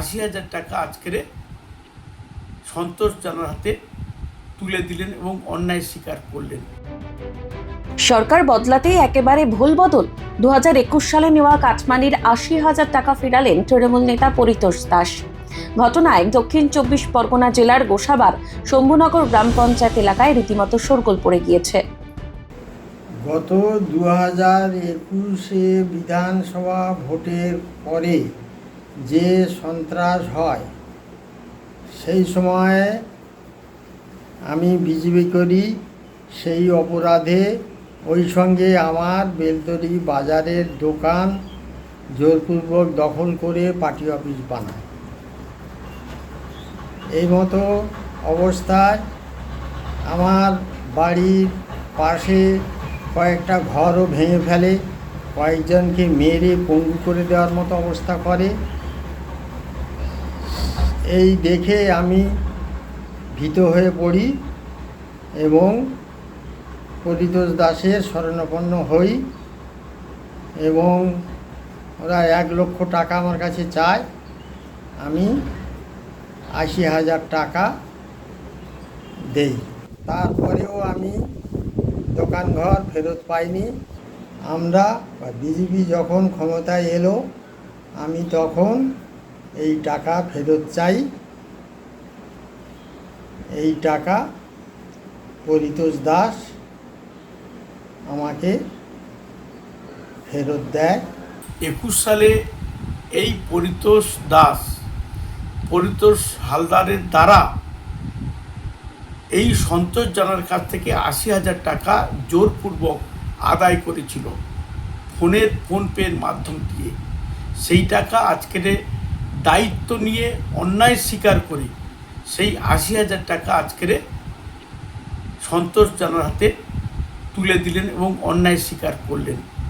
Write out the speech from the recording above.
80,000 টাকা আজকের সন্তোষ জানার হাতে তুলে দিলেন এবং অন্যায় স্বীকার করলেন। সরকার বদলাতেই একেবারে ভুল বদল। 2021 সালে নেওয়া কাটমানির 80,000 টাকা ফেরালেন তৃণমূল নেতা পরিতোষ দাস। ঘটনায় দক্ষিণ 24 পরগনা জেলার গোসাবার শম্ভুনগর গ্রাম পঞ্চায়েত এলাকায় রীতিমতো শোরগোল পড়ে গিয়েছে। গত 2021-এ বিধানসভা ভোটের পরে যে সন্ত্রাস হয়, সেই সময়ে আমি বিজেপি করি। সেই অপরাধে ওই সঙ্গে আমার বেলতলি বাজারের দোকান জোরপূর্বক দখল করে পার্টি অফিস বানায়। এই মতো অবস্থায় আমার বাড়ির পাশে কয়েকটা ঘরও ভেঙে ফেলে, কয়েকজনকে মেরে পঙ্গু করে দেওয়ার মতো অবস্থা করে। এই দেখে আমি ভীত হয়ে পড়ি এবং পরিতোষ দাসের শরণাপন্ন হই এবং ওরা 1 লক্ষ টাকা আমার কাছে চায়। আমি 80,000 টাকা দেই। তারপরেও আমি দোকানঘর ফেরত পাইনি। আমরা বিজেপি যখন ক্ষমতায় এলো, আমি তখন এই টাকা ফেরত চাই। এই টাকা পরিতোষ দাস আমাকে ফেরত দেয়। 21 সালে এই পরিতোষ হালদারের দ্বারা এই সন্তোষ জানার কাছ থেকে 80,000 টাকা জোরপূর্বক আদায় করেছিল ফোনপের মাধ্যম দিয়ে। সেই টাকা আজকের দায়িত্ব নিয়ে অন্যায় স্বীকার করে সেই 80,000 টাকা আজকের সন্তোষ জানার হাতে তুলে দিলেন এবং অন্যায় স্বীকার করলেন।